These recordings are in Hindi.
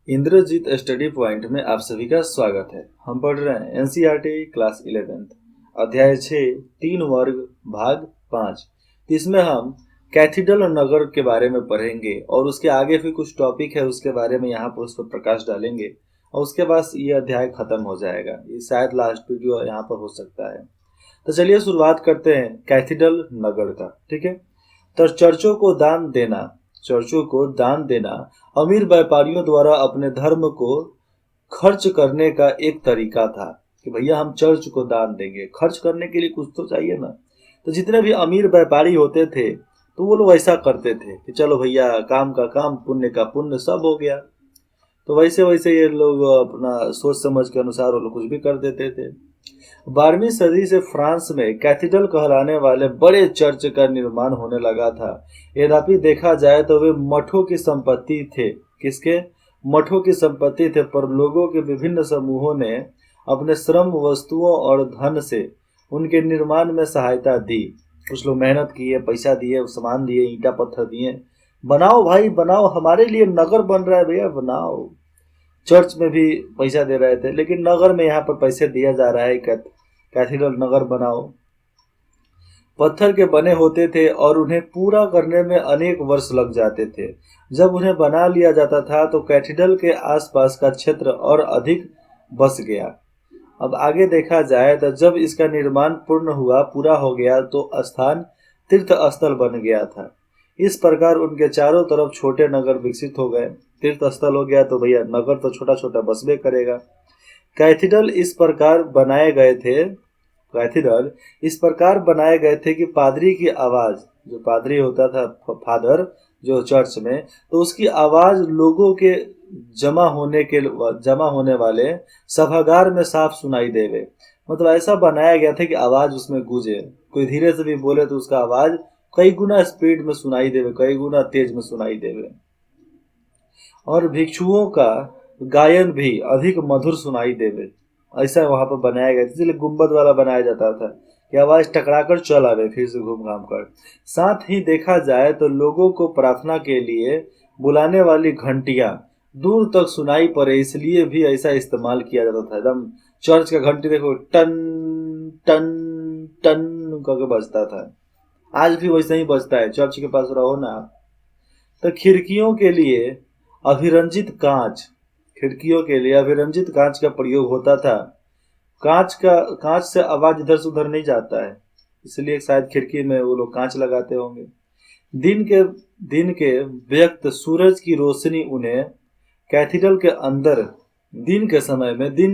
इंद्रजीत स्टडी पॉइंट में आप सभी का स्वागत है। हम पढ़ रहे हैं एनसीईआरटी क्लास 11 अध्याय 6 तीन वर्ग भाग 5। इसमें हम कैथीड्रल नगर के बारे में पढ़ेंगे और उसके आगे भी कुछ टॉपिक है उसके बारे में यहाँ पर उस पर प्रकाश डालेंगे और उसके बाद ये अध्याय खत्म हो जाएगा। ये शायद लास्ट वीडियो यहाँ पर हो सकता है। तो चलिए शुरुआत करते हैं कैथीड्रल नगर का। ठीक है, तो चर्चों को दान देना अमीर व्यापारियों द्वारा अपने धर्म को खर्च करने का एक तरीका था कि भैया हम चर्च को दान देंगे। खर्च करने के लिए कुछ तो चाहिए ना। तो जितने भी अमीर व्यापारी होते थे तो वो लोग ऐसा करते थे कि चलो भैया काम का काम पुण्य का पुण्य सब हो गया। तो वैसे वैसे ये लोग अपना सोच समझ के अनुसार वो लोग कुछ भी कर देते थे। 12वीं सदी से फ्रांस में कैथीड्रल कहलाने वाले बड़े चर्च का निर्माण होने लगा था। यद्यपि देखा जाए तो वे मठों की संपत्ति थे। किसके? मठों की संपत्ति थे, पर लोगों के विभिन्न समूहों ने अपने श्रम, वस्तुओं और धन से उनके निर्माण में सहायता दी। कुछ लोग मेहनत किए, पैसा दिए, सामान दिए, ईंटा पत्थर दिए। बनाओ भाई बनाओ, हमारे लिए नगर बन रहा है भैया बनाओ। चर्च में भी पैसा दे रहे थे, लेकिन नगर में यहाँ पर पैसे दिया जा रहा है। कैथीड्रल नगर बनाओ। पत्थर के बने होते थे और उन्हें पूरा करने में अनेक वर्ष लग जाते थे। जब उन्हें बना लिया जाता था तो कैथीड्रल के आसपास का क्षेत्र और अधिक बस गया। अब आगे देखा जाए तो जब इसका निर्माण पूर्ण हुआ, पूरा हो गया, तो स्थान तीर्थ स्थल बन गया था। इस प्रकार उनके चारों तरफ छोटे नगर विकसित हो गए। तीर्थ स्थल हो गया तो भैया नगर तो छोटा छोटा बसबे करेगा। कैथीड्रल इस प्रकार बनाए गए थे कि पादरी की आवाज, जो पादरी होता था फादर जो चर्च में, तो उसकी आवाज लोगों के जमा होने वाले सभागार में साफ सुनाई देवे। मतलब ऐसा बनाया गया था कि आवाज उसमें गूंजे। कोई धीरे से भी बोले तो उसका आवाज कई गुना स्पीड में सुनाई देवे, कई गुना तेज में सुनाई देवे। और भिक्षुओं का गायन भी अधिक मधुर सुनाई देवे। ऐसा वहां पर बनाया गया, इसलिए गुम्बद वाला बनाया जाता था कि आवाज टकराकर चल आवे फिर से घूम घाम कर। साथ ही देखा जाए तो लोगों को प्रार्थना के लिए बुलाने वाली घंटियां दूर तक सुनाई पड़े, इसलिए भी ऐसा इस्तेमाल किया जाता था। एकदम चर्च का घंटी देखो टन टन टन करके बजता था। आज भी वैसे ही बजता है, चर्च के पास रहो ना। तो खिड़कियों के लिए अभिरंजित कांच का प्रयोग होता था। कांच से आवाज इधर से उधर नहीं जाता है, इसलिए शायद खिड़की में वो लोग कांच लगाते होंगे। दिन के व्यक्त सूरज की रोशनी उन्हें कैथीड्रल के अंदर दिन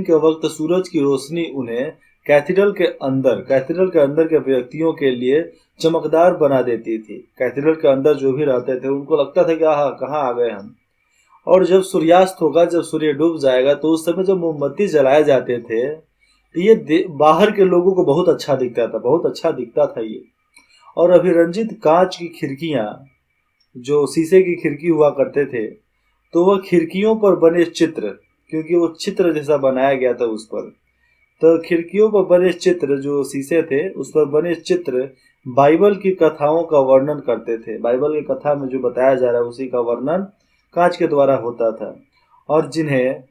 के वक्त सूरज की रोशनी उन्हें कैथीड्रल के अंदर के व्यक्तियों के लिए चमकदार बना देती थी। कैथीड्रल के अंदर जो भी रहते थे उनको लगता था कि कहाँ आ गए हम। और जब सूर्यास्त होगा, जब सूर्य डूब जाएगा, तो उस समय जब मोमबत्ती जलाए जाते थे तो ये बाहर के लोगों को बहुत अच्छा दिखता था ये। और अभिरंजित कांच की खिड़कियां, जो शीशे की खिड़की हुआ करते थे, तो वह खिड़कियों पर बने चित्र, क्योंकि वो चित्र जैसा बनाया गया था उस पर, तो खिड़कियों पर बने चित्र जो शीशे थे उस पर बने चित्र बाइबल की कथाओं का वर्णन करते थे। बाइबल की कथा में जो बताया जा रहा है उसी का वर्णन कांच के द्वारा होता था, और जिन्हें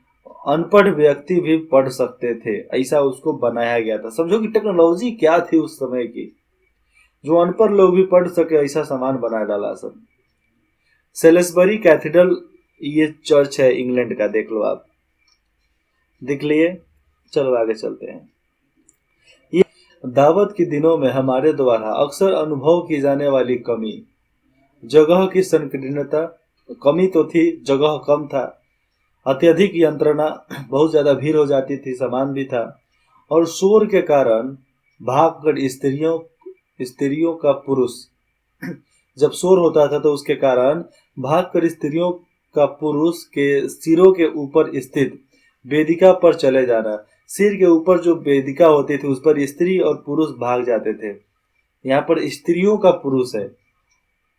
अनपढ़ व्यक्ति भी पढ़ सकते थे, ऐसा उसको बनाया गया था। समझो कि टेक्नोलॉजी क्या थी उस समय की, जो अनपढ़ लोग भी पढ़ सके ऐसा सामान बना डाला सब। सेलिसबरी कैथीड्रल, ये चर्च है इंग्लैंड का, देख लो आप, देख लिए। चलो आगे चलते हैं। ये दावत के दिनों में हमारे द्वारा अक्सर अनुभव की जाने वाली कमी, जगह की संकीर्णता, कमी तो थी, जगह कम था, अत्यधिक यंत्रणा, बहुत ज्यादा भीड़ हो जाती थी, सामान भी था, और शोर के कारण भागकर स्त्रियों का पुरुष जब शोर होता था तो उसके कारण भागकर स्त्रियों का पुरुष के सिरों के ऊपर स्थित वेदिका पर चले जाना। सिर के ऊपर जो वेदिका होती थी उस पर स्त्री और पुरुष भाग जाते थे। यहाँ पर स्त्रियों का पुरुष है,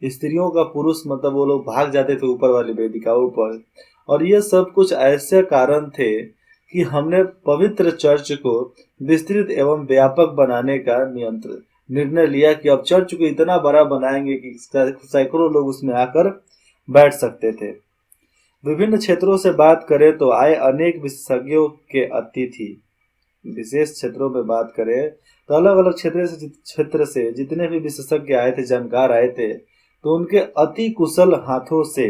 स्त्रियों का पुरुष मतलब वो लोग भाग जाते थे ऊपर वाली वेदिकाओं पर। और ये सब कुछ ऐसे कारण थे कि हमने पवित्र चर्च को विस्तृत एवं व्यापक बनाने का निर्णय लिया कि अब चर्च को इतना बड़ा बनाएंगे कि सैकड़ों लोग उसमें आकर बैठ सकते थे। विभिन्न क्षेत्रों से बात करें तो आए अनेक विशेषज्ञों के अतिथि, विशेष क्षेत्रों में बात करें तो अलग अलग क्षेत्र से जितने भी विशेषज्ञ आए थे, जानकार आए थे, तो उनके अति कुशल हाथों से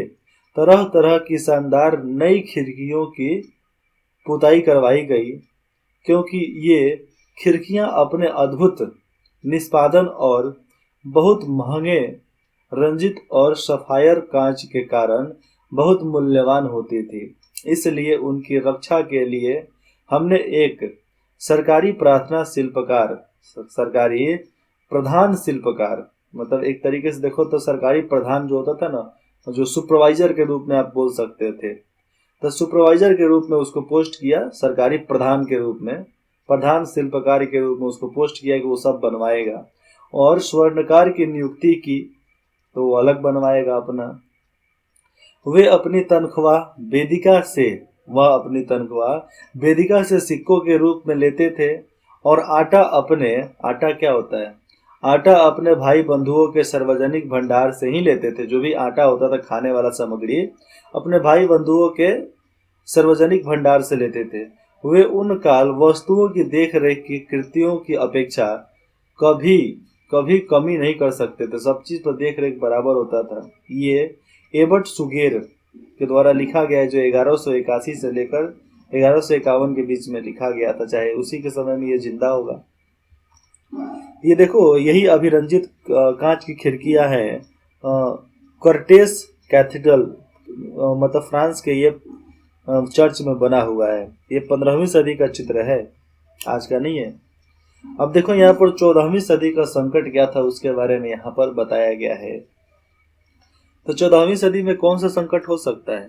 तरह तरह की शानदार नई खिड़कियों की पुताई करवाई गई, क्योंकि ये खिड़कियां अपने अद्भुत निष्पादन और बहुत महंगे रंजित और सफायर कांच के कारण बहुत मूल्यवान होती थी। इसलिए उनकी रक्षा के लिए हमने एक सरकारी प्रधान शिल्पकार, मतलब एक तरीके से देखो तो सरकारी प्रधान जो होता था ना, जो सुपरवाइजर के रूप में आप बोल सकते थे, तो सुपरवाइजर के रूप में उसको पोस्ट किया, सरकारी प्रधान के रूप में, प्रधान शिल्पकार के रूप में उसको पोस्ट किया कि वो सब बनवाएगा। और स्वर्णकार की नियुक्ति की तो वो अलग बनवाएगा अपना। वह अपनी तनख्वाह वेदिका से सिक्कों के रूप में लेते थे और आटा क्या होता है, आटा अपने भाई बंधुओं के सार्वजनिक भंडार से ही लेते थे। जो भी आटा होता था, खाने वाला सामग्री, अपने भाई बंधुओं के सार्वजनिक भंडार से लेते थे। वे उन काल वस्तुओं की देख रेख की कृतियों की अपेक्षा कभी कमी नहीं कर सकते थे। सब चीज पर देख रेख बराबर होता था। ये एबर्ट सुगेर के द्वारा लिखा गया है, जो 1181 से लेकर 1151 के बीच में लिखा गया था, चाहे उसी के समय में ये जिंदा होगा। ये देखो, यही अभिरंजित कांच की खिड़कियां हैं कर्टेस कैथेड्रल, मतलब फ्रांस के ये चर्च में बना हुआ है। ये 15वीं सदी का चित्र है, आज का नहीं है। अब देखो यहाँ पर 14वीं सदी का संकट क्या था, उसके बारे में यहाँ पर बताया गया है। तो 14वीं सदी में कौन सा संकट हो सकता है?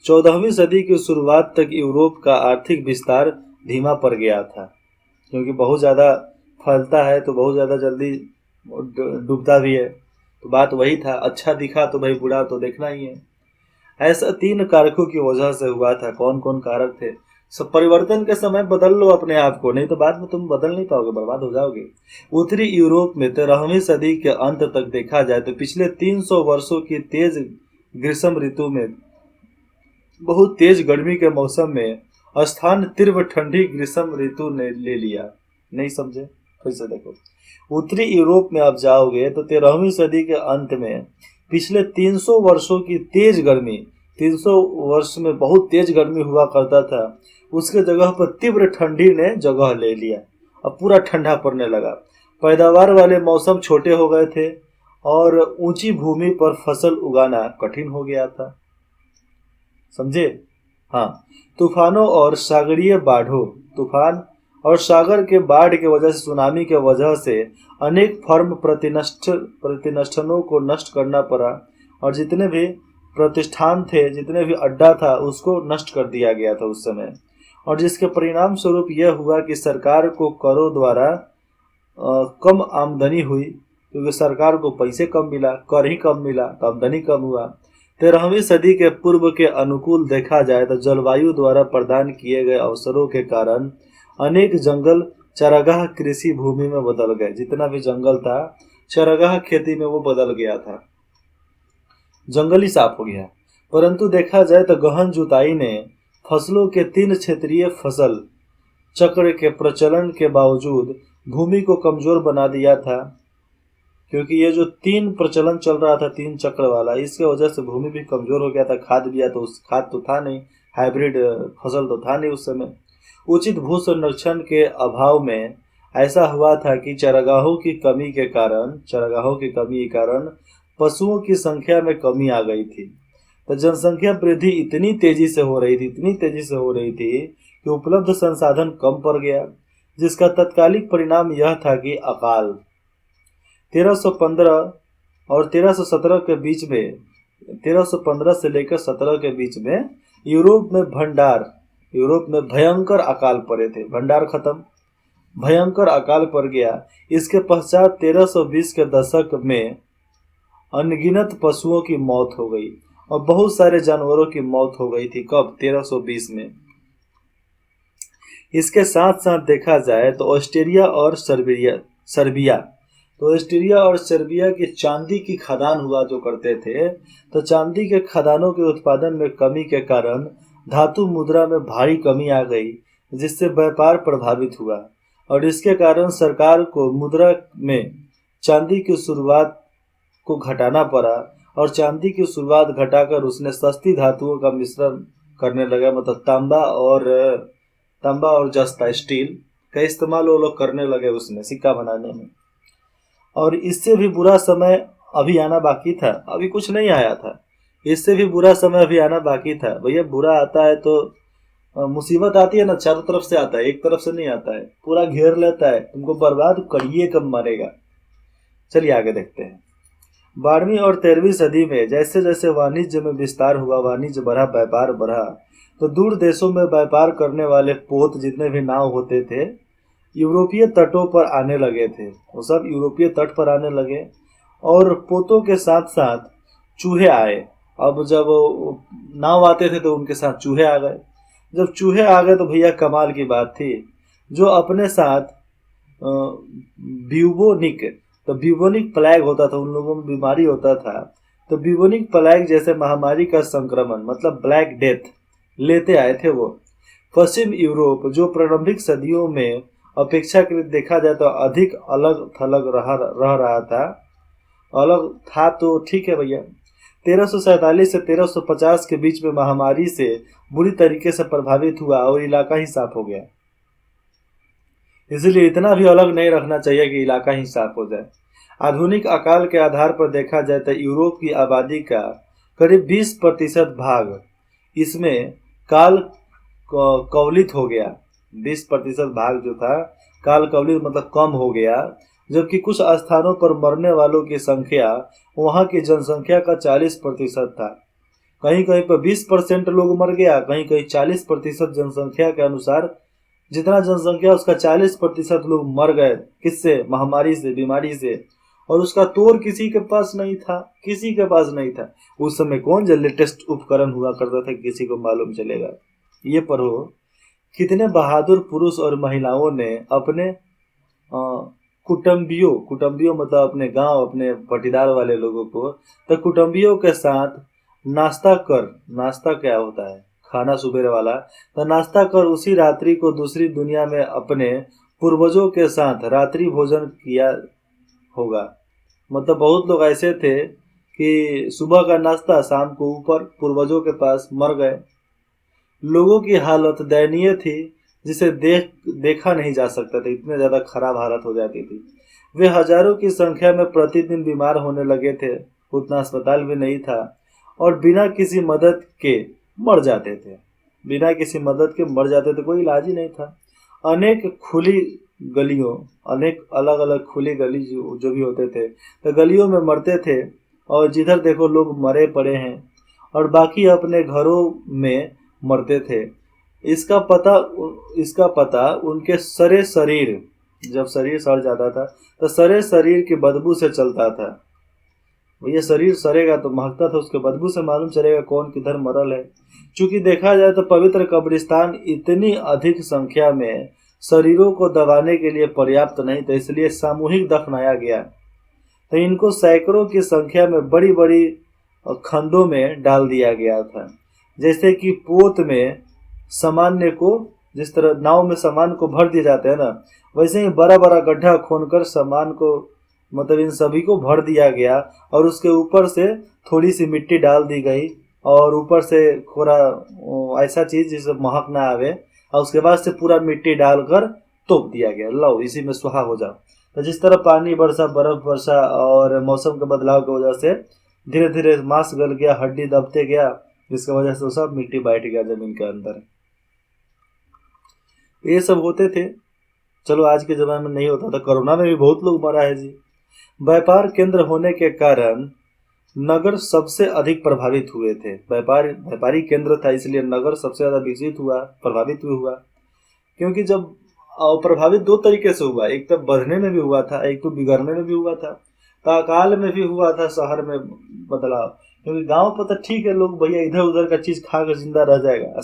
14वीं सदी की शुरुआत तक यूरोप का आर्थिक विस्तार धीमा पड़ गया था, क्योंकि बहुत ज़्यादा फैलता है तो बहुत ज़्यादा जल्दी डूबता भी है। तो बात वही था, अच्छा दिखा तो भाई बुरा तो देखना ही है। ऐसा 3 कारकों की वजह से हुआ था। कौन कौन कारक थे? सब परिवर्तन के समय बदल लो अपने आप को, नहीं तो बाद में तुम बदल नहीं पाओगे, बर्बाद हो जाओगे। उत्तरी यूरोप में 13वीं सदी के अंत तक देखा जाए तो पिछले 300 वर्षों की तेज ग्रीष्म ऋतु में, बहुत तेज गर्मी के मौसम में स्थान तीव्र ठंडी ग्रीष्म ऋतु ने ले लिया। नहीं समझे? फिर से देखो, उत्तरी यूरोप में आप जाओगे तो 13वीं सदी के अंत में पिछले 300 वर्षों की तेज गर्मी, 300 वर्ष में बहुत तेज गर्मी हुआ करता था, उसके जगह पर तीव्र ठंडी ने जगह ले लिया। अब पूरा ठंडा पड़ने लगा। पैदावार वाले मौसम छोटे हो गए थे और ऊंची भूमि पर फसल उगाना कठिन हो गया था। समझे? हाँ, तूफानों और सागरीय बाढ़ों, तूफान और सागर के बाढ़ के वजह से, सुनामी के वजह से अनेक फर्म प्रतिष्ठानों को नष्ट करना पड़ा, और जितने भी प्रतिष्ठान थे, जितने भी अड्डा था, उसको नष्ट कर दिया गया था उस समय। और जिसके परिणाम स्वरूप यह हुआ कि सरकार को करों द्वारा कम आमदनी हुई, क्योंकि सरकार को पैसे कम मिला, कर ही कम मिला, तो आमदनी कम हुआ। 13वीं सदी के पूर्व के अनुकूल देखा जाए तो जलवायु द्वारा प्रदान किए गए अवसरों के कारण अनेक जंगल चरागाह कृषि भूमि में बदल गए। जितना भी जंगल था, चरागाह खेती में वो बदल गया था, जंगल ही साफ हो गया। परंतु देखा जाए तो गहन जुताई ने फसलों के 3 क्षेत्रीय फसल चक्र के प्रचलन के बावजूद भूमि को कमजोर बना दिया था। क्योंकि ये जो 3 प्रचलन चल रहा था, 3 चक्र वाला, इसके वजह से भूमि भी कमजोर हो गया था। खाद दिया तो उस खाद तो था नहीं, हाइब्रिड फसल तो था नहीं उस समय। उचित भू संरक्षण के अभाव में ऐसा हुआ था कि चरागाहों की कमी के कारण पशुओं की संख्या में कमी आ गई थी। तो जनसंख्या वृद्धि इतनी तेजी से हो रही थी कि उपलब्ध संसाधन कम पड़ गया, जिसका तत्कालिक परिणाम यह था कि अकाल 1315 और 1317 के बीच में, 1315 से लेकर 17 के बीच में यूरोप में भयंकर अकाल पड़े थे। भंडार खत्म, भयंकर अकाल पड़ गया। इसके पश्चात 1320 के दशक में अनगिनत पशुओं की मौत हो गई और बहुत सारे जानवरों की मौत हो गई थी। कब? 1320 में। इसके साथ साथ देखा जाए तो ऑस्ट्रिया और सर्बिया तो ऑस्ट्रिया और सर्बिया की चांदी की खदान हुआ जो करते थे, तो चांदी के खदानों के उत्पादन में कमी के कारण धातु मुद्रा में भारी कमी आ गई, जिससे व्यापार प्रभावित हुआ और इसके कारण सरकार को मुद्रा में चांदी की शुरुआत को घटाना पड़ा और चांदी की शुरुआत घटाकर उसने सस्ती धातुओं का मिश्रण करने लगा, मतलब तांबा और जस्ता स्टील का इस्तेमाल वो लोग करने लगे उसमें सिक्का बनाने में। और इससे भी बुरा समय अभी आना बाकी था, अभी कुछ नहीं आया था, इससे भी बुरा समय अभी आना बाकी था। भैया बुरा आता है तो मुसीबत आती है ना, चारों तरफ से आता है, एक तरफ से नहीं आता है, पूरा घेर लेता है, तुमको बर्बाद करिए कब मरेगा। चलिए आगे देखते हैं। 12वीं और 13वीं सदी में जैसे जैसे वाणिज्य में विस्तार हुआ, वाणिज्य बढ़ा, व्यापार बढ़ा, तो दूर देशों में व्यापार करने वाले पोत जितने भी नाव होते थे यूरोपीय तटों पर आने लगे थे, वो सब यूरोपीय तट पर आने लगे और पोतों के साथ साथ चूहे आए। अब जब नाव आते थे तो उनके साथ चूहे आ गए। जब चूहे आ गए तो भैया कमाल की बात थी, जो अपने साथ ब्यूबोनिक, तो ब्यूबोनिक प्लेग होता था, उन लोगों में बीमारी होता था, तो ब्यूबोनिक प्लेग जैसे महामारी का संक्रमण मतलब ब्लैक डेथ लेते आए थे वो। पश्चिम यूरोप जो प्रारंभिक सदियों में अपेक्षाकृत देखा जाए तो अधिक अलग थलग रह रहा था, अलग था तो ठीक है भैया। 1347 से 1350 के बीच में महामारी से बुरी तरीके से प्रभावित हुआ और इलाका ही साफ हो गया। इसलिए इतना भी अलग नहीं रखना चाहिए कि इलाका ही साफ हो जाए। आधुनिक अकाल के आधार पर देखा जाए तो यूरोप की आबादी का करीब 20% भाग इसमें काल कवलित हो गया। 20% भाग जो था काल कवलित मतलब कम हो गया, जबकि कुछ स्थानों पर मरने वालों की संख्या वहां की जनसंख्या का 40% था। कहीं कहीं पर 20% लोग मर गया, कहीं कहीं 40% जनसंख्या के अनुसार जितना जनसंख्या उसका 40% लोग मर गए। किससे? महामारी से, बीमारी से। और उसका तोड़ किसी के पास नहीं था, किसी के पास नहीं था। उस समय कौन जो लेटेस्ट उपकरण हुआ करता था किसी को मालूम चलेगा। ये पढ़ो कितने बहादुर पुरुष और महिलाओं ने अपने कुटुंबियों मतलब अपने गांव, अपने पटीदार वाले लोगों को, तो कुटुंबियों के साथ नाश्ता क्या होता है? खाना सुबेरे वाला, तो नाश्ता कर उसी रात्रि को दूसरी दुनिया में अपने पूर्वजों के साथ रात्रि भोजन किया होगा। मतलब बहुत लोग ऐसे थे कि सुबह का नाश्ता, शाम को ऊपर पूर्वजों के पास मर गए। लोगों की हालत दयनीय थी, जिसे देखा नहीं जा सकता था, इतने ज्यादा खराब हालत हो जाती थी। वे हजारों की संख्या में प्रतिदिन बीमार होने लगे थे, उतना अस्पताल भी नहीं था और बिना किसी मदद के मर जाते थे, बिना किसी मदद के मर जाते थे, कोई इलाज ही नहीं था। अनेक अलग अलग खुली गली जो भी होते थे तो गलियों में मरते थे और जिधर देखो लोग मरे पड़े हैं और बाकी अपने घरों में मरते थे। इसका पता उनके सरे शरीर, जब शरीर सड़ जाता था तो सरे शरीर की बदबू से चलता था। भैया शरीर सड़ेगा तो महकता था, उसके बदबू से मालूम चलेगा कौन किधर मरल है। चूंकि देखा जाए तो पवित्र कब्रिस्तान इतनी अधिक संख्या में शरीरों को दबाने के लिए पर्याप्त नहीं था, इसलिए सामूहिक दफनाया गया। तो इनको सैकड़ों की संख्या में बड़ी बड़ी खंडों में डाल दिया गया था। जैसे कि पोत में सामान्य को, जिस तरह नाव में सामान को भर दिए जाते हैं ना, वैसे ही बड़ा बड़ा गड्ढा खोदकर सामान को, मतलब इन सभी को भर दिया गया और उसके ऊपर से थोड़ी सी मिट्टी डाल दी गई और ऊपर से थोड़ा ऐसा चीज जिससे महक ना आवे और उसके बाद से पूरा मिट्टी डालकर तोप दिया गया, लो इसी में सुहा हो जाओ। तो जिस तरह पानी वर्षा, बर्फ वर्षा और मौसम के बदलाव की वजह से धीरे धीरे मांस गल गया, हड्डी दबते गया, जिसकी वजह से सब मिट्टी बैठ गया जमीन के अंदर। ये सब होते थे। चलो आज के जमाने में नहीं होता था। कोरोना में भी बहुत लोग मरा है जी। व्यापार केंद्र होने के कारण नगर सबसे अधिक प्रभावित हुए थे। व्यापारी केंद्र था, इसलिए नगर सबसे ज्यादा विकसित हुआ, प्रभावित भी हुआ। क्योंकि जब प्रभावित दो तरीके से हुआ, एक तो बढ़ने में भी हुआ था, एक तो बिगड़ने में भी हुआ था। तो अकाल में भी हुआ था शहर में बदलाव, क्योंकि गांव पर तो ठीक है, लोग भैया इधर उधर का चीज खाकर जिंदा रह जाएगा।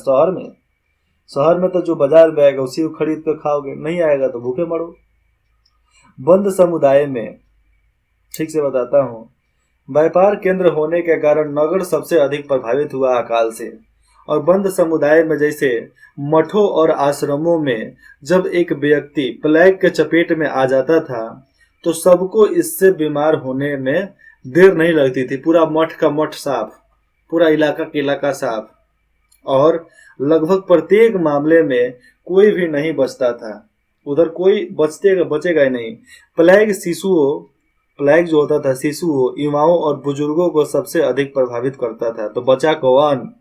शहर में तो जो बाजार में आएगा उसी को खरीद कर खाओगे, नहीं आएगा तो भूखे मरो। बंद समुदाय में ठीक से बताता हूँ। व्यापार केंद्र होने के कारण नगर सबसे अधिक प्रभावित हुआ अकाल से, और बंद समुदाय में जैसे मठों और आश्रमों में जब एक व्यक्ति प्लेग के चपेट में आ जाता था तो सबको इससे बीमार होने में देर नहीं लगती थी। पूरा मठ का मठ साफ, पूरा इलाका का इलाका साफ, और लगभग प्रत्येक मामले में कोई भी नहीं बचता था। उधर कोई बचेगा ही नहीं। प्लेग जो होता था शिशुओं, युवाओं और बुजुर्गों को सबसे अधिक प्रभावित करता था। तो बचा कौन?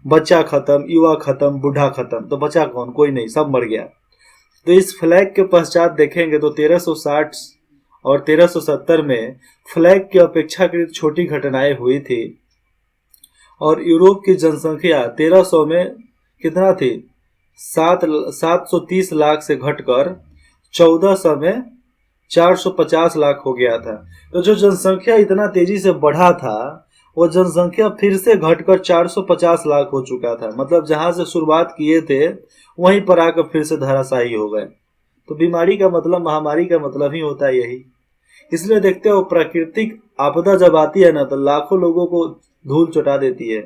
बच्चा खत्म, युवा खत्म, बूढ़ा खत्म, तो बचा कौन? कोई नहीं, सब मर गया। तो इस फ्लैग के पश्चात देखेंगे तो 1360 और 1370 में फ्लैग की अपेक्षाकृत छोटी घटनाएं हुई थी, और यूरोप की जनसंख्या 1300 में कितना थी? 730 लाख से घटकर 1400 में 450 लाख हो गया था। तो जो जनसंख्या इतना तेजी से बढ़ा था वो जनसंख्या फिर से घटकर 450 लाख हो चुका था। मतलब जहां से शुरुआत किए थे वहीं पर आकर फिर से धराशायी हो गए। तो बीमारी का मतलब, महामारी का मतलब ही होता है यही। इसलिए देखते हो प्राकृतिक आपदा जब आती है ना तो लाखों लोगों को धूल चटा देती है।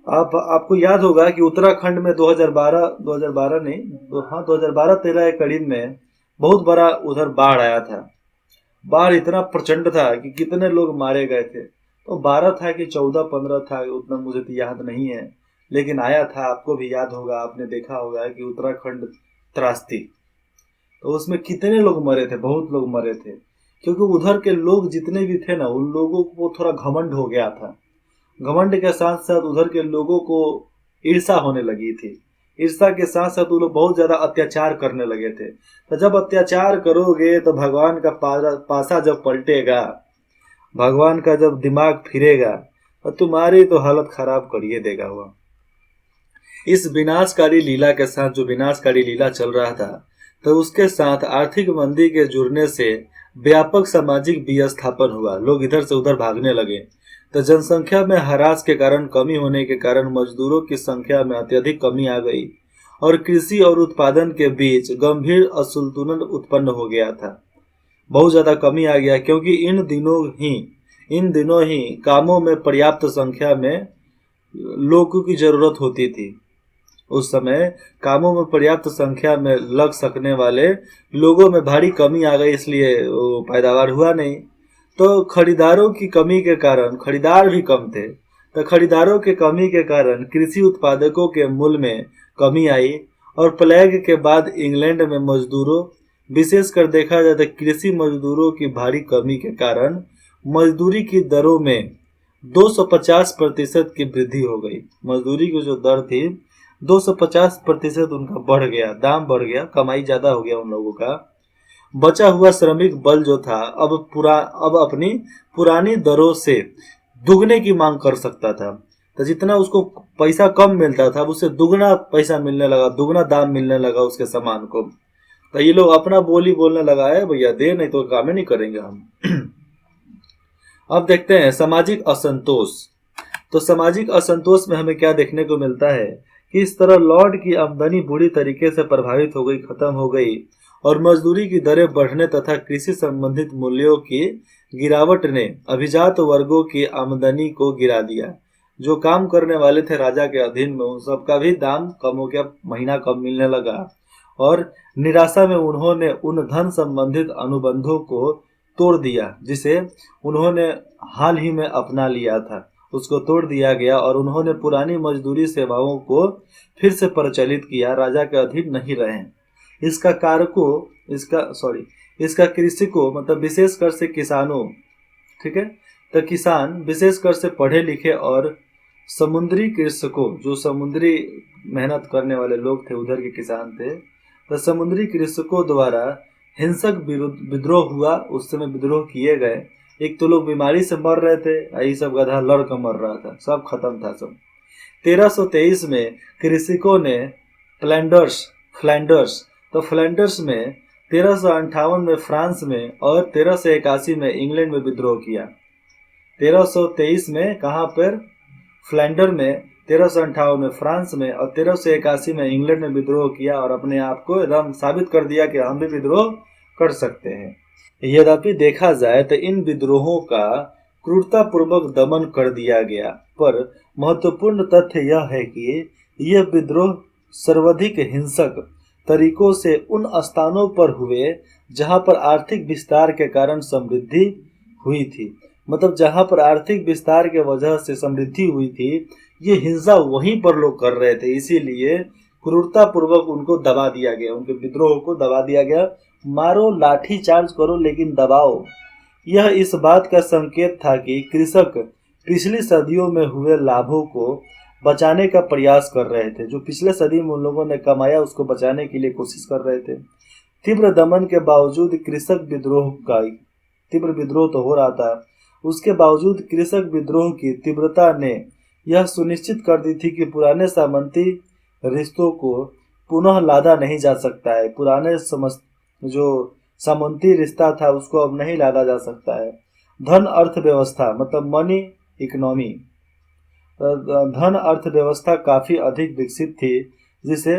आपको याद होगा कि उत्तराखंड में 2012 नहीं, 2012-13 के करीब में बहुत बड़ा उधर बाढ़ आया था। बाढ़ इतना प्रचंड था कि कितने लोग मारे गए थे। तो 12 था कि 14-15 था, उतना मुझे तो याद नहीं है, लेकिन आया था। आपको भी याद होगा, आपने देखा होगा कि उत्तराखंड त्रासदी, तो उसमें कितने लोग मरे थे? बहुत लोग मरे थे, क्योंकि उधर के लोग जितने भी थे ना, उन लोगों को थोड़ा घमंड हो गया था। घमंड के साथ साथ उधर के लोगों को ईर्षा होने लगी थी। ईर्षा के साथ साथ वो लोग बहुत ज्यादा अत्याचार करने लगे थे। तो जब अत्याचार करोगे तो भगवान का पासा जब पलटेगा, भगवान का जब दिमाग फिरेगा तो तुम्हारी तो हालत खराब करिए देगा वो। इस विनाशकारी लीला के साथ, जो विनाशकारी लीला चल रहा था, तो उसके साथ आर्थिक मंदी के जुड़ने से व्यापक सामाजिक विस्थापन हुआ। लोग इधर से उधर भागने लगे। तो जनसंख्या में ह्रास के कारण, कमी होने के कारण मजदूरों की संख्या में अत्यधिक कमी आ गई, और कृषि और उत्पादन के बीच गंभीर असंतुलन उत्पन्न हो गया था। बहुत ज्यादा कमी आ गया, क्योंकि इन दिनों ही कामों में पर्याप्त संख्या में लोगों की जरूरत होती थी। उस समय कामों में पर्याप्त संख्या में लग सकने वाले लोगों में भारी कमी आ गई, इसलिए पैदावार हुआ नहीं। तो खरीदारों की कमी के कारण, खरीदार भी कम थे, तो खरीदारों के कमी के कारण कृषि उत्पादकों के मूल्य में कमी आई। और प्लेग के बाद इंग्लैंड में मजदूरों, विशेषकर देखा जाए तो कृषि मजदूरों की भारी कमी के कारण मजदूरी की दरों में 250% की वृद्धि हो गई। मजदूरी की जो दर थी 250% उनका बढ़ गया, दाम बढ़ गया, कमाई ज्यादा हो गया उन लोगों का। बचा हुआ श्रमिक बल जो था अब अपनी पुरानी दरों से दुगने की मांग कर सकता था। तो जितना उसको पैसा कम मिलता था उससे दुगना पैसा मिलने लगा, दुगना दाम मिलने लगा उसके सामान को। तो ये लोग अपना बोली बोलने लगा है, भैया दे, नहीं तो काम ही नहीं करेंगे हम। अब देखते हैं सामाजिक असंतोष। तो सामाजिक असंतोष में हमें क्या देखने को मिलता है कि इस तरह लॉर्ड की आमदनी बुरी तरीके से प्रभावित हो गई, खत्म हो गई, और मजदूरी की दरें बढ़ने तथा कृषि संबंधित मूल्यों की गिरावट ने अभिजात वर्गों की आमदनी को गिरा दिया। जो काम करने वाले थे राजा के अधीन में, उन सबका भी दाम कम हो गया, महीना कम मिलने लगा, और निराशा में उन्होंने उन धन संबंधित अनुबंधों को तोड़ दिया जिसे उन्होंने हाल ही में अपना लिया था। उसको तोड़ दिया गया और उन्होंने पुरानी मजदूरी सेवाओं को फिर से प्रचलित किया, राजा के अधीन नहीं रहे। इसका कृषकों, मतलब विशेषकर से किसानों, ठीक है, तो किसान विशेषकर से पढ़े लिखे और समुद्री कृषकों, जो समुद्री मेहनत करने वाले लोग थे, उधर के किसान थे, तो समुद्री कृषकों द्वारा हिंसक विद्रोह हुआ। उस समय विद्रोह किए गए। एक तो लोग बीमारी से मर रहे थे, यही सब गधा लड़कर मर रहा था, सब खत्म था सब। 1323 में कृषकों ने फ्लैंडर्स में, 1358 में फ्रांस में और 1381 में इंग्लैंड में विद्रोह किया। 1323 में कहाँ पर? फ्लैंडर में, 1358 में फ्रांस में और 1381 में इंग्लैंड में विद्रोह किया, और अपने आप को एकदम साबित कर दिया कि हम भी विद्रोह कर सकते हैं। यद्यपि देखा जाए तो इन विद्रोहों का क्रूरतापूर्वक दमन कर दिया गया, पर महत्वपूर्ण तथ्य यह है कि यह विद्रोह सर्वाधिक हिंसक तरीकों से उन स्थानों पर हुए जहां पर आर्थिक विस्तार के कारण समृद्धि हुई थी। मतलब जहां पर आर्थिक विस्तार के वजह से समृद्धि हुई थी, ये हिंसा वहीं पर लोग कर रहे थे, इसीलिए क्रूरतापूर्वक उनको दबा दिया गया, उनके विद्रोह को दबा दिया गया। मारो, लाठी चार्ज करो, लेकिन दबाओ। यह इस बात का संकेत था कि कृषक पिछली सदियों में हुए लाभों को बचाने का प्रयास कर रहे थे। जो पिछले सदी में उन लोगों ने कमाया उसको बचाने के लिए कोशिश कर रहे थे। तीव्र दमन के बावजूद कृषक विद्रोह का तीव्र विद्रोह तो हो रहा था, उसके बावजूद कृषक विद्रोह की तीव्रता ने यह सुनिश्चित कर दी थी कि पुराने सामंती रिश्तों को पुनः लादा नहीं जा सकता है। पुराने जो सामंती रिश्ता था उसको अब नहीं लादा जा सकता है। धन अर्थव्यवस्था मतलब मनी इकोनॉमी, धन अर्थव्यवस्था काफी अधिक विकसित थी जिसे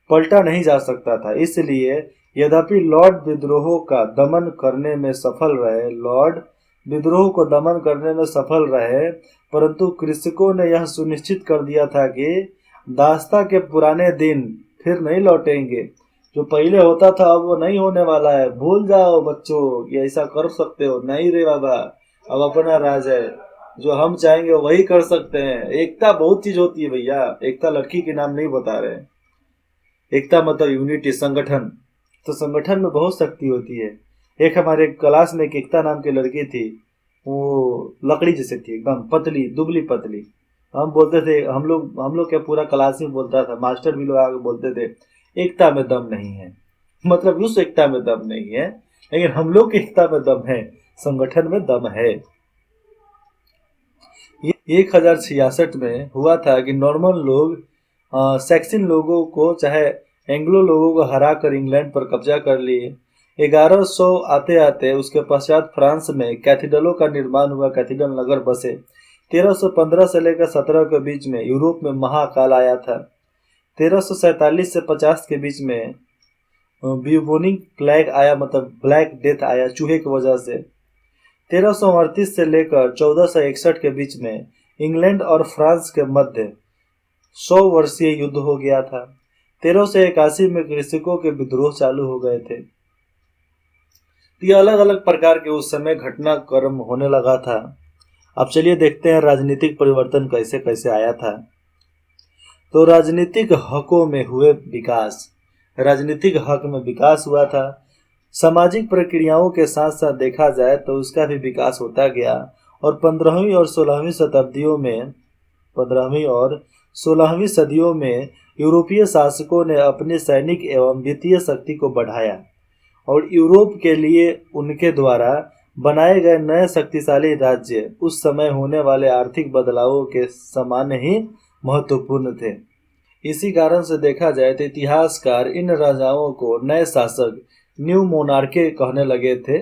पलटा नहीं जा सकता था। इसलिए यद्यपि लॉर्ड विद्रोह का दमन करने में सफल रहे, लॉर्ड विद्रोह को दमन करने में सफल रहे, परंतु कृषकों ने यह सुनिश्चित कर दिया था कि दास्ता के पुराने दिन फिर नहीं लौटेंगे। जो पहले होता था अब वो नहीं होने वाला है। भूल जाओ बच्चों, ये ऐसा कर सकते हो नहीं रे बाबा, अब अपना राज है, जो हम चाहेंगे वही कर सकते हैं। एकता बहुत चीज होती है भैया, एकता लड़की के नाम नहीं बता रहे हैं। एकता मतलब यूनिटी, संगठन। तो संगठन में बहुत शक्ति होती है। एक हमारे क्लास में एक एकता नाम की लड़की थी, वो लकड़ी जैसे थी, एकदम पतली दुबली पतली। हम बोलते थे, हम लोग क्या पूरा क्लास ही बोलता था, मास्टर भी लोग आगे बोलते थे एकता में दम नहीं है। मतलब उस एकता में दम नहीं है, लेकिन हम लोग की एकता में दम है, संगठन में दम है। 1066 में हुआ था कि नॉर्मन लोग सैक्सन लोगों को, चाहे एंग्लो लोगों को हरा कर इंग्लैंड पर कब्जा कर लिए। 1100 आते आते उसके पश्चात फ्रांस में कैथीड्रलों का निर्माण हुआ, कैथीड्रल नगर बसे। 1315 से लेकर 17 के बीच में यूरोप में महाकाल आया था। 1347 से 50 के बीच में ब्यूबोनिक प्लेग आया, मतलब ब्लैक डेथ आया चूहे की वजह से। 1338 से लेकर 1461 के बीच में इंग्लैंड और फ्रांस के मध्य 100 वर्षीय युद्ध हो गया था। 1381 में कृषकों के विद्रोह चालू हो गए थे। ये अलग अलग प्रकार के उस समय घटनाक्रम होने लगा था। अब चलिए देखते हैं राजनीतिक परिवर्तन कैसे कैसे आया था। तो राजनीतिक हकों में हुए विकास, राजनीतिक हक में विकास हुआ था। सामाजिक प्रक्रियाओं के साथ साथ देखा जाए तो उसका भी विकास होता गया, और 15वीं और 16वीं शताब्दियों में 15वीं और 16वीं सदियों में यूरोपीय शासकों ने अपनी सैनिक एवं वित्तीय शक्ति को बढ़ाया, और यूरोप के लिए उनके द्वारा बनाए गए नए शक्तिशाली राज्य उस समय होने वाले आर्थिक बदलावों के समान ही महत्वपूर्ण थे। इसी कारण से देखा जाए तो इतिहासकार इन राजाओं को नए शासक, न्यू मोनार्के कहने लगे थे।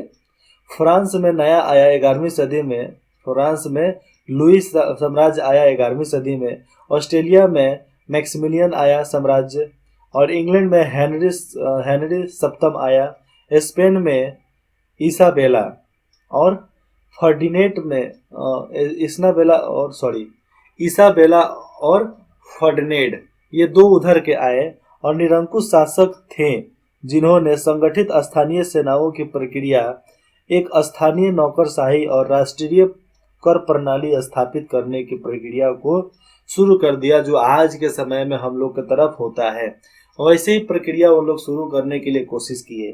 फ्रांस में नया आया 11वीं सदी में, फ्रांस में लुईस साम्राज्य आया 11वीं सदी में। ऑस्ट्रेलिया में मैक्सिमिलियन आया साम्राज्य, और इंग्लैंड में हेनरी सप्तम आया। स्पेन में इसाबेला और फर्डिनेंड में इसाबेला और फर्डिनेंड, ये दो उधर के आए और निरंकुश शासक थे जिन्होंने संगठित स्थानीय सेनाओं की प्रक्रिया, एक स्थानीय नौकरशाही और राष्ट्रीय कर प्रणाली स्थापित करने की प्रक्रिया को शुरू कर दिया, जो आज के समय में हम लोग की तरफ होता है। वैसे ही प्रक्रिया वो लोग शुरू करने के लिए कोशिश किए।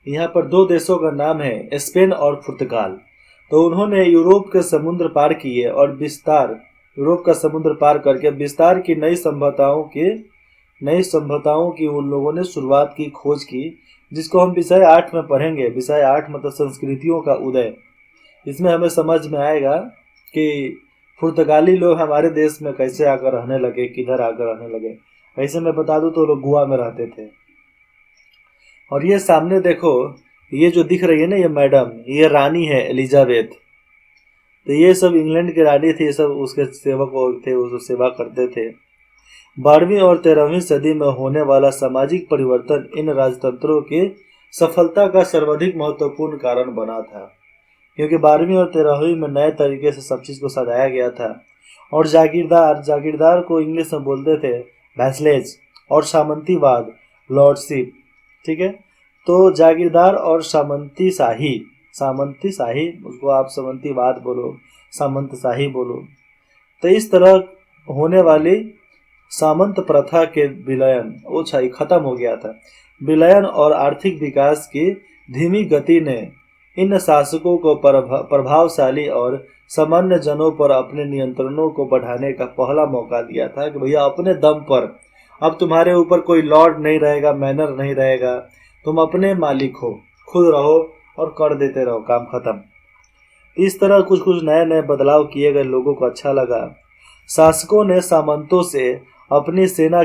यहाँ पर दो देशों का नाम है, स्पेन और पुर्तगाल। तो उन्होंने यूरोप के समुद्र पार किए और यूरोप का समुद्र पार करके विस्तार की नई सभ्यताओं की उन लोगों ने शुरुआत की, खोज की, जिसको हम विषय 8 में पढ़ेंगे। विषय 8 मतलब संस्कृतियों का उदय। इसमें हमें समझ में आएगा कि पुर्तगाली लोग हमारे देश में कैसे आकर रहने लगे, किधर आकर रहने लगे। ऐसे मैं बता दूं तो लोग गोवा में रहते थे। और ये सामने देखो, ये जो दिख रही है ना, ये मैडम, ये रानी है एलिजाबेथ। तो ये सब इंग्लैंड की रानी थी, ये सब उसके सेवक थे, वो सेवा करते थे। 12वीं और 13वीं सदी में होने वाला सामाजिक परिवर्तन इन राजतंत्रों की सफलता का सर्वाधिक महत्वपूर्ण कारण बना था, क्योंकि 12वीं और 13वीं में नए तरीके से सब चीज़ को सजाया गया था। और जागीरदार को इंग्लिश में बोलते थे वैसलेज, और सामंतीवाद लॉर्डशिप। ठीक है, तो जागीरदार और सामंती शाही, उसको आप सामंतीवाद बोलो, सामंत शाही बोलो। तो इस तरह होने वाली सामंत प्रथा के विलयन वो खत्म हो गया था। विलयन और आर्थिक विकास की धीमी गति ने इन शासकों को प्रभावशाली और सामान्य जनों पर अपने नियंत्रणों को बढ़ाने का पहला मौका दिया था कि भैया अपने दम पर, अब तुम्हारे ऊपर कोई लॉर्ड नहीं रहेगा, मैनर नहीं रहेगा, तुम अपने मालिक हो, खुद रहो और कर देते रहो, काम खत्म। इस तरह कुछ कुछ नए नए बदलाव किए गए, लोगों को अच्छा लगा। शासकों ने सामंतों से अपनी सेना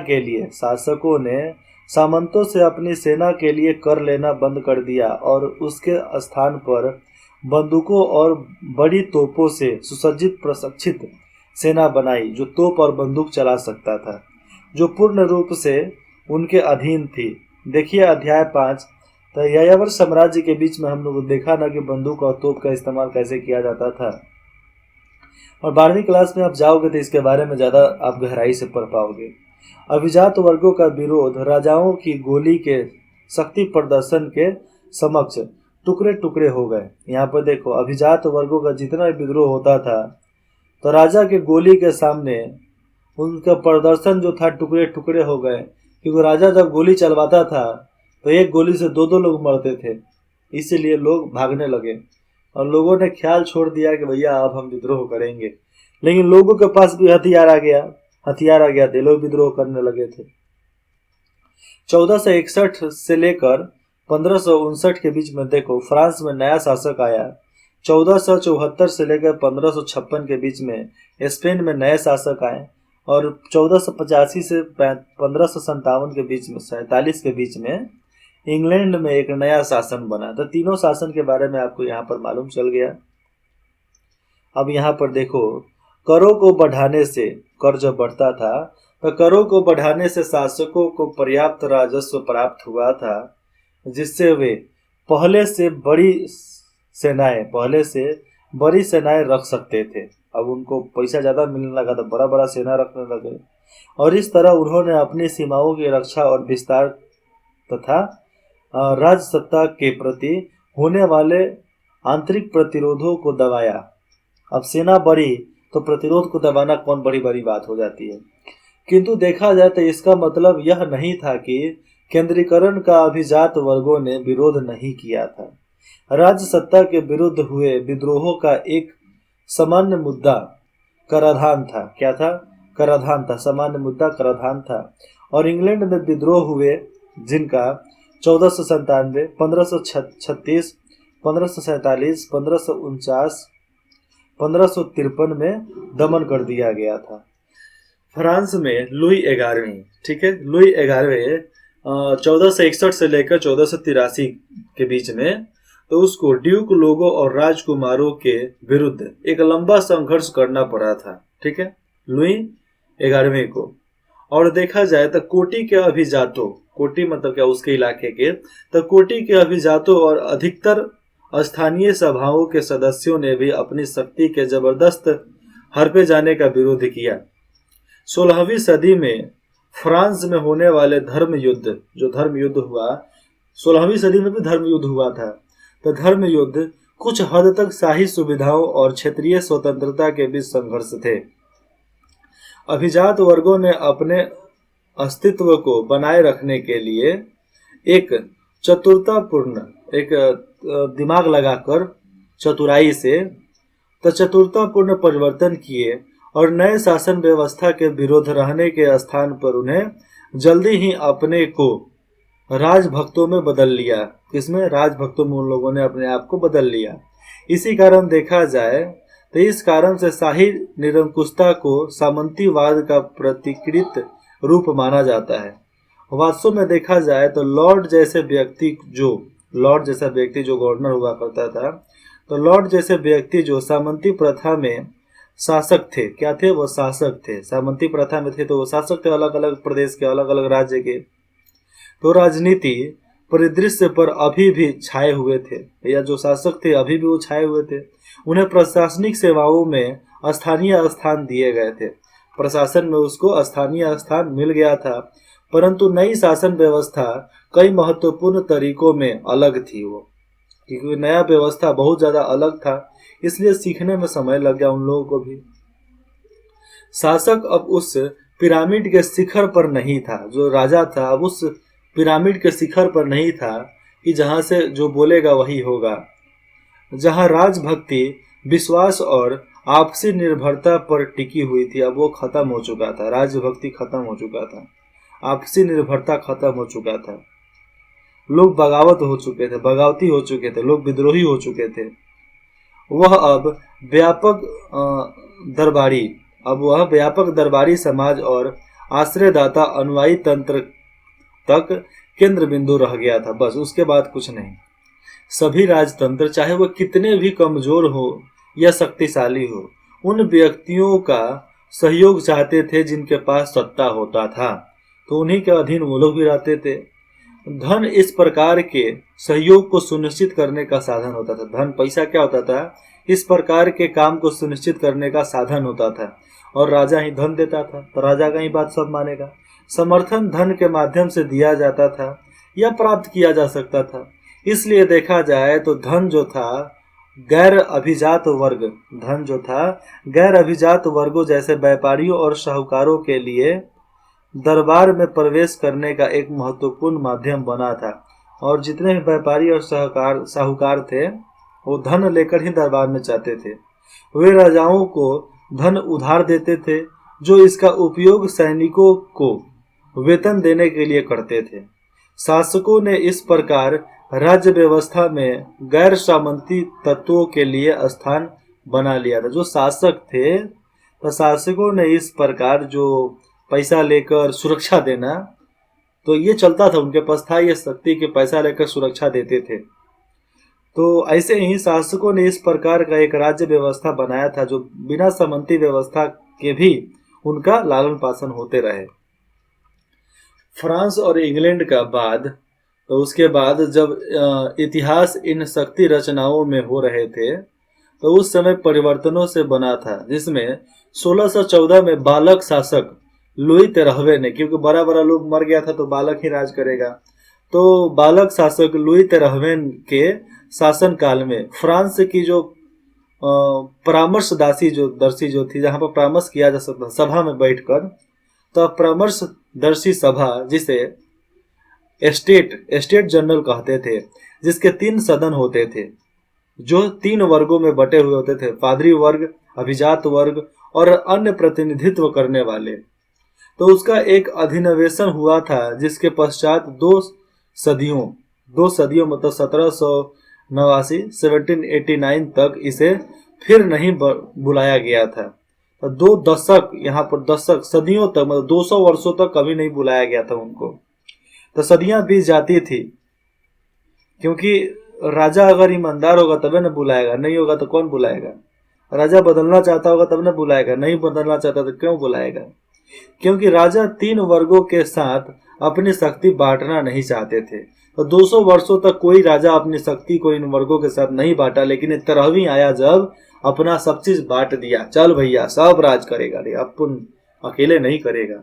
के लिए कर लेना बंद कर दिया और उसके स्थान पर बंदूकों और बड़ी तोपों से सुसज्जित प्रशिक्षित सेना बनाई, जो तोप और बंदूक चला सकता था, जो पूर्ण रूप से उनके अधीन थी। देखिए अध्याय 5। तो यायावर साम्राज्य के बीच में हम लोग देखा ना कि बंदूक और तोप का इस्तेमाल कैसे किया जाता था। और 12वीं क्लास में आप जाओगे तो इसके बारे में ज़्यादा आप गहराई से पढ़ पाओगे। अभिजात वर्गों का विरोध राजाओं की गोली के शक्ति प्रदर्शन के समक्ष टुकड़े टुकड़े हो गए। यहाँ पर देखो, अभिजात वर्गों का जितना विद्रोह होता था तो राजा के गोली के सामने उनका प्रदर्शन जो था टुकड़े टुकड़े हो गए, क्योंकि राजा जब गोली चलवाता था तो एक गोली से दो दो लोग मरते थे, इसीलिए लोग भागने लगे और लोगों ने ख्याल छोड़ दिया कि भैया अब हम विद्रोह करेंगे। लेकिन लोगों के पास भी हथियार आ गया तो लोग विद्रोह करने लगे थे। 1461 से लेकर 1559 के बीच में देखो, फ्रांस में नया शासक आया। 1474 से लेकर 1556 के बीच में स्पेन में नए शासक आए, और 1485 से 1557 के बीच में 47 के बीच में इंग्लैंड में एक नया शासन बना। तो तीनों शासन के बारे में आपको यहाँ पर मालूम चल गया। अब यहाँ पर देखो, करों को बढ़ाने से, कर जब बढ़ता था तो करों को बढ़ाने से शासकों को पर्याप्त राजस्व प्राप्त हुआ था, जिससे वे पहले से बड़ी सेनाएं रख सकते थे। अब उनको पैसा ज़्यादा मिलने लगा तो बड़ा बड़ा सेना रखने लगे, और इस तरह उन्होंने अपनी सीमाओं की रक्षा और विस्तार तथा राजसत्ता के प्रति होने वाले आंतरिक प्रतिरोधों को दबाया। अब सेना बढ़ी तो प्रतिरोध को दबाना कौन बड़ी बड़ी बात हो जाती है। किंतु देखा जाए तो इसका मतलब यह नहीं था कि केंद्रीकरण का अभिजात वर्गों ने विरोध नहीं किया था। राज्य सत्ता के विरुद्ध हुए विद्रोहों का एक सामान्य मुद्दा कराधान था। क्या था? कराधान था। सामान्य मुद्दा कराधान था। और इंग्लैंड में विद्रोह हुए जिनका 1497, 1536, 1547, 1549, 1553 में दमन कर दिया गया था। फ्रांस में लुई 11वीं, ठीक है, लुई 11वें 1461 से लेकर 1483 के बीच में, तो उसको ड्यूक लोगों और राजकुमारों के विरुद्ध एक लंबा संघर्ष करना पड़ा था। ठीक है, लुई 11वें को। और देखा जाए तो कोटि के अभिजातों, कोटि मतलब क्या, उसके इलाके के, तो कोटि के अभिजातों और अधिकतर स्थानीय सभाओं के सदस्यों ने भी अपनी शक्ति के जबरदस्त हड़पे जाने का विरोध किया। 16वीं सदी में फ्रांस में होने वाले धर्म युद्ध, जो धर्म युद्ध हुआ, 16वीं सदी में भी धर्म युद्ध हुआ था। तो धर्म युद्ध कुछ हद तक शाही सुविधाओं और क्षेत्रीय स्वतंत्रता के बीच संघर्ष थे। अभिजात वर्गों ने अपने अस्तित्व को बनाए रखने के लिए एक दिमाग लगाकर चतुराई से चतुरतापूर्ण परिवर्तन किए, और नए शासन व्यवस्था के विरोध रहने के स्थान पर उन्हें जल्दी ही अपने को राजभक्तों में बदल लिया। किसमें? राजभक्तों में उन लोगों ने अपने आप को बदल लिया। इसी कारण देखा जाए तो इस कारण से शाही निरंकुशता को सामंतीवाद का प्रतिकृत रूप माना जाता है। वास्तव में देखा जाए तो लॉर्ड जैसा व्यक्ति जो गवर्नर हुआ करता था, तो लॉर्ड जैसे व्यक्ति जो सामंती प्रथा में शासक थे, क्या थे? वो शासक थे। सामंती प्रथा में थे तो वो शासक थे, अलग अलग प्रदेश के, अलग अलग राज्य के। तो राजनीति परिदृश्य पर अभी भी छाए हुए थे, या जो शासक थे अभी भी वो छाए हुए थे। उन्हें प्रशासनिक सेवाओं में स्थानीय स्थान दिए गए थे, प्रशासन में उसको स्थानीय स्थान मिल गया था। परंतु नई शासन व्यवस्था कई महत्वपूर्ण तरीकों में अलग थी वो, क्योंकि नया व्यवस्था बहुत ज्यादा अलग था, इसलिए सीखने में समय लग गया उन लोगों को भी। शासक अब उस पिरामिड के शिखर पर नहीं था, जो राजा था अब उस पिरामिड के शिखर पर नहीं था कि जहां से जो बोलेगा वही होगा। जहां राजभक्ति, विश्वास और आपसी निर्भरता पर टिकी हुई थी, अब वो खत्म हो चुका था। राजभक्ति खत्म हो चुका था, आपसी निर्भरता खत्म हो चुका था। लोग बगावत हो चुके थे, बगावती हो चुके थे, लोग विद्रोही हो चुके थे। वह अब व्यापक दरबारी अब वह व्यापक दरबारी समाज और आश्रयदाता अनुयायी तंत्र तक केंद्र बिंदु रह गया था, बस उसके बाद कुछ नहीं। सभी राजतंत्र, चाहे वह कितने भी कमजोर हो या शक्तिशाली हो, उन व्यक्तियों का सहयोग चाहते थे जिनके पास सत्ता होता था, तो उन्हीं के अधीन वो लोग भी रहते थे। धन इस प्रकार के सहयोग को सुनिश्चित करने का साधन होता था। धन, पैसा क्या होता था? इस प्रकार के काम को सुनिश्चित करने का साधन होता था, और राजा ही धन देता था, तो राजा का ही बात सब मानेगा। समर्थन धन के माध्यम से दिया जाता था या प्राप्त किया जा सकता था। इसलिए देखा जाए तो धन जो था गैर अभिजात वर्गों जैसे व्यापारियों और साहूकारों के लिए दरबार में प्रवेश करने का एक महत्वपूर्ण माध्यम बना था। और जितने भी व्यापारी और साहूकार थे वो धन लेकर ही दरबार में जाते थे। वे राजाओं को धन उधार देते थे, जो इसका उपयोग सैनिकों को वेतन देने के लिए करते थे। शासकों ने इस प्रकार राज्य व्यवस्था में गैर सामंती तत्वों के लिए स्थान बना लिया था। जो शासक थे, तो शासकों ने इस प्रकार जो पैसा लेकर सुरक्षा देना, तो ये चलता था, उनके पास था ये शक्ति कि पैसा लेकर सुरक्षा देते थे। तो ऐसे ही शासकों ने इस प्रकार का एक राज्य व्यवस्था बनाया था, जो बिना सामंती व्यवस्था के भी उनका लालन पालन होते रहे। फ्रांस और इंग्लैंड का बाद, तो उसके बाद जब इतिहास इन शक्ति रचनाओं में हो रहे थे, तो उस समय परिवर्तनों से बना था, जिसमें 1614 में बालक शासक लुई 13वें ने, क्योंकि बड़ा बड़ा लोग मर गया था तो बालक ही राज करेगा, तो बालक शासक लुई 13वें के शासन काल में फ्रांस की जो परामर्शदर्शी जो थी, जहां पर परामर्श किया जा सकता सभा में बैठकर, तो परामर्शदर्शी सभा जिसे एस्टेट जनरल कहते थे, जिसके 3 सदन होते थे, जो 3 वर्गों में बटे हुए होते थे, पादरी वर्ग, अभिजात वर्ग और अन्य प्रतिनिधित्व करने वाले। तो उसका एक अधिनिवेशन हुआ था, जिसके पश्चात 2 सदियों मतलब 1789 1789 तक इसे फिर नहीं बुलाया गया था। तो 2 दशक, यहाँ पर दशक, सदियों तक, मतलब 200 वर्षों तक कभी नहीं बुलाया गया था उनको। तो सदियां बीत जाती थी, क्योंकि राजा अगर ईमानदार होगा तभी न बुलाएगा, नहीं होगा तो कौन बुलाएगा। राजा बदलना चाहता होगा तब न बुलाएगा, नहीं बदलना चाहता तो क्यों बुलाएगा। क्योंकि राजा 3 वर्गों के साथ अपनी शक्ति बांटना नहीं चाहते थे। तो 200 वर्षों तक कोई राजा अपनी शक्ति को इन वर्गों के साथ नहीं बांटा, लेकिन 13वीं आया जब अपना सब चीज बांट दिया, चल भैया सब राज करेगा, रे अपन अकेले नहीं करेगा।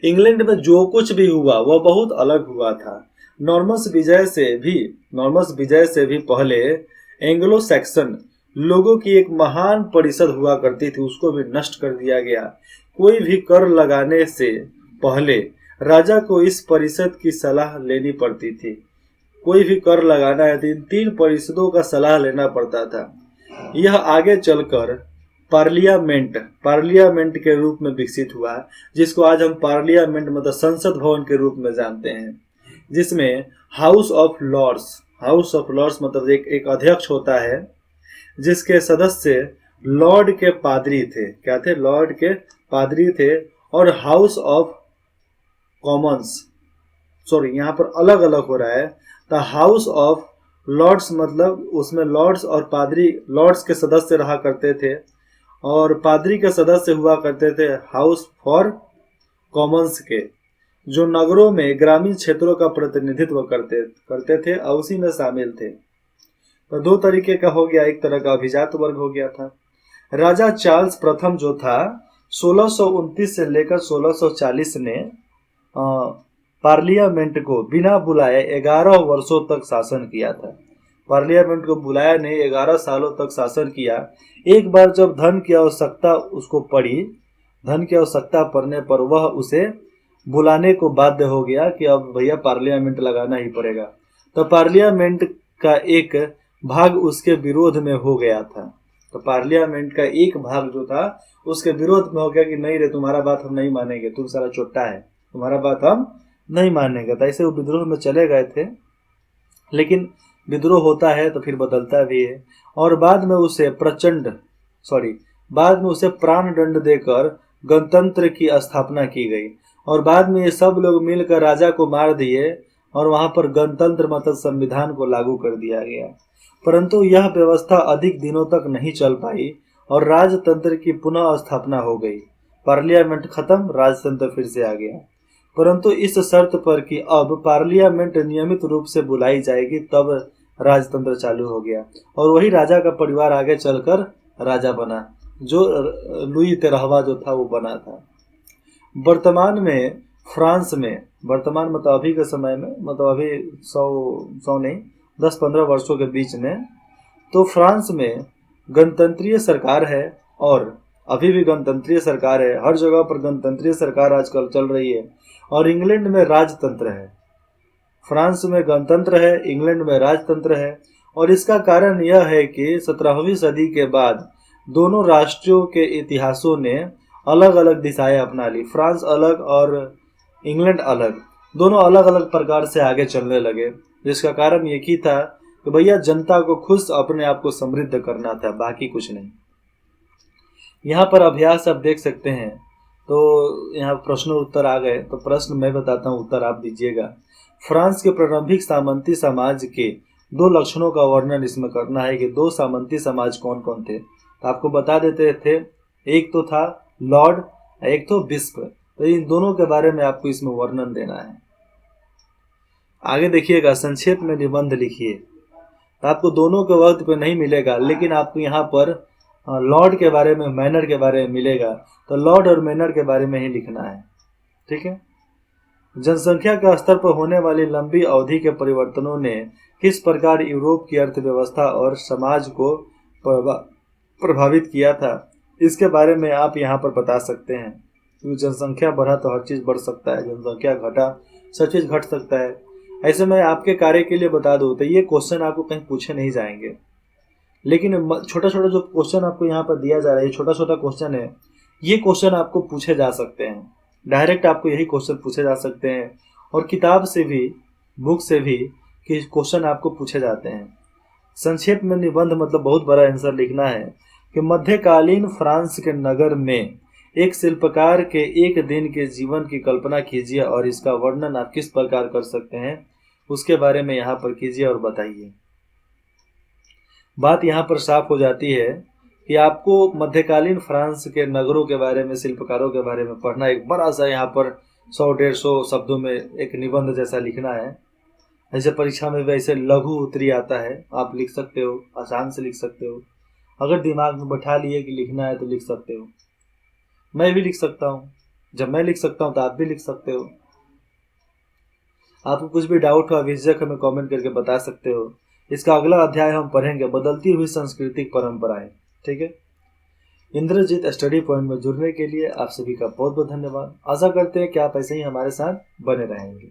इंग्लैंड में जो कुछ भी हुआ वह बहुत अलग हुआ था। नॉर्मस विजय से भी पहले एंग्लो सैक्सन लोगों की एक महान परिषद हुआ करती थी, उसको भी नष्ट कर दिया गया। कोई भी कर लगाने से पहले राजा को इस परिषद की सलाह लेनी पड़ती थी। कोई भी कर लगाना है तो इन 3 परिषदों का सलाह लेना पड़ता था। यह आगे चलकर पार्लियामेंट के रूप में विकसित हुआ, जिसको आज हम पार्लियामेंट मतलब संसद भवन के रूप में जानते हैं, जिसमें हाउस ऑफ लॉर्ड्स मतलब एक अध्यक्ष होता है, जिसके सदस्य लॉर्ड के पादरी थे। क्या थे? लॉर्ड के पादरी थे। और हाउस ऑफ कॉमन्स, यहाँ पर अलग अलग हो रहा है। तो हाउस ऑफ लॉर्ड्स मतलब उसमें लॉर्ड्स और पादरी, लॉर्ड्स के सदस्य रहा करते थे और पादरी के सदस्य हुआ करते थे हाउस फॉर कॉमन्स के। जो नगरों में ग्रामीण क्षेत्रों का प्रतिनिधित्व करते थे और उसी में शामिल थे। तो दो तरीके का हो गया, एक तरह का अभिजात वर्ग हो गया था। राजा चार्ल्स प्रथम जो था 1629 से लेकर 1640 ने पार्लियामेंट को बिना बुलाए 11 वर्षों तक शासन किया था। पार्लियामेंट को बुलाया नहीं, 11 सालों तक शासन किया। एक बार जब धन की आवश्यकता उसको पड़ी, धन की आवश्यकता पड़ने पर वह उसे बुलाने को बाध्य हो गया कि अब भैया पार्लियामेंट लगाना ही पड़ेगा। तो पार्लियामेंट का एक भाग उसके विरोध में हो गया था। तो पार्लियामेंट का एक भाग जो था उसके विरोध में हो गया कि नहीं रे, तुम्हारा बात हम नहीं मानेंगे, तुम सारा चोट्टा है, तुम्हारा बात हम नहीं मानेंगे। तो ऐसे वो विद्रोह में चले गए थे। लेकिन विद्रोह होता है तो फिर बदलता भी है, और बाद में उसे प्राण दंड देकर गणतंत्र की स्थापना की गई। और बाद में ये सब लोग मिलकर राजा को मार दिए और वहां पर गणतंत्र मतलब संविधान को लागू कर दिया गया। परंतु यह व्यवस्था अधिक दिनों तक नहीं चल पाई और राजतंत्र की पुनः स्थापना हो गई। पार्लियामेंट खत्म, राजतंत्र फिर से आ गया, परंतु इस शर्त पर कि अब पार्लियामेंट नियमित रूप से बुलाई जाएगी, तब राजतंत्र चालू हो गया। और वही राजा का परिवार आगे चलकर राजा बना, जो लुई 13वां जो था वो बना था। वर्तमान में फ्रांस में, वर्तमान मतलब अभी के समय में, मतलब अभी 100 नहीं 10-15 वर्षों के बीच में, तो फ्रांस में गणतंत्रीय सरकार है और अभी भी गणतंत्रीय सरकार है। हर जगह पर गणतंत्रीय सरकार आजकल चल रही है। और इंग्लैंड में राजतंत्र है। फ्रांस में गणतंत्र है, इंग्लैंड में राजतंत्र है। और इसका कारण यह है कि 17वीं सदी के बाद दोनों राष्ट्रों के इतिहासों ने अलग अलग दिशाएं अपना ली। फ्रांस अलग और इंग्लैंड अलग, दोनों अलग अलग प्रकार से आगे चलने लगे, जिसका कारण एक ही था कि भैया जनता को खुश, अपने आप को समृद्ध करना था, बाकी कुछ नहीं। यहाँ पर अभ्यास आप देख सकते हैं। तो यहाँ प्रश्न उत्तर आ गए, तो प्रश्न मैं बताता हूँ, उत्तर आप दीजिएगा। फ्रांस के प्रारंभिक सामंती समाज के 2 लक्षणों का वर्णन इसमें करना है कि 2 सामंती समाज कौन कौन थे। तो आपको बता देते थे, एक तो था लॉर्ड, एक तो बिस्प। तो इन दोनों के बारे में आपको इसमें वर्णन देना है। आगे देखिएगा, संक्षेप में निबंध लिखिए। तो आपको दोनों के वक्त पे नहीं मिलेगा, लेकिन आपको यहाँ पर लॉर्ड के बारे में, मैनर के बारे में मिलेगा। तो लॉर्ड और मैनर के बारे में ही लिखना है, ठीक है। जनसंख्या के स्तर पर होने वाली लंबी अवधि के परिवर्तनों ने किस प्रकार यूरोप की अर्थव्यवस्था और समाज को प्रभावित किया था, इसके बारे में आप यहाँ पर बता सकते हैं। क्योंकि जनसंख्या बढ़ा तो हर चीज़ बढ़ सकता है, जनसंख्या घटा सब चीज़ घट सकता है। ऐसे में आपके कार्य के लिए बता दूँ तो ये क्वेश्चन आपको कहीं पूछे नहीं जाएंगे, लेकिन छोटा छोटा जो क्वेश्चन आपको यहाँ पर दिया जा रहा है, छोटा छोटा क्वेश्चन है, ये क्वेश्चन आपको पूछे जा सकते हैं। डायरेक्ट आपको यही क्वेश्चन पूछे जा सकते हैं, और किताब से भी, बुक से भी कि क्वेश्चन आपको पूछे जाते हैं। संक्षेप में निबंध मतलब बहुत बड़ा आंसर लिखना है कि मध्यकालीन फ्रांस के नगर में एक शिल्पकार के एक दिन के जीवन की कल्पना कीजिए और इसका वर्णन आप किस प्रकार कर सकते हैं, उसके बारे में यहाँ पर कीजिए और बताइए। बात यहाँ पर साफ हो जाती है कि आपको मध्यकालीन फ्रांस के नगरों के बारे में, शिल्पकारों के बारे में पढ़ना। एक बड़ा सा यहाँ पर 100-150 शब्दों में एक निबंध जैसा लिखना है। ऐसे परीक्षा में वैसे लघु उत्तरी आता है, आप लिख सकते हो, आसान से लिख सकते हो। अगर दिमाग में बैठा लिए कि लिखना है तो लिख सकते हो। मैं भी लिख सकता हूँ, जब मैं लिख सकता हूँ तो आप भी लिख सकते हो। आपको कुछ भी डाउट हो, विजय हमें कमेंट करके बता सकते हो। इसका अगला अध्याय हम पढ़ेंगे बदलती हुई सांस्कृतिक परंपराएं, ठीक है। इंद्रजीत स्टडी पॉइंट में जुड़ने के लिए आप सभी का बहुत बहुत धन्यवाद। आशा करते हैं कि आप ऐसे ही हमारे साथ बने रहेंगे।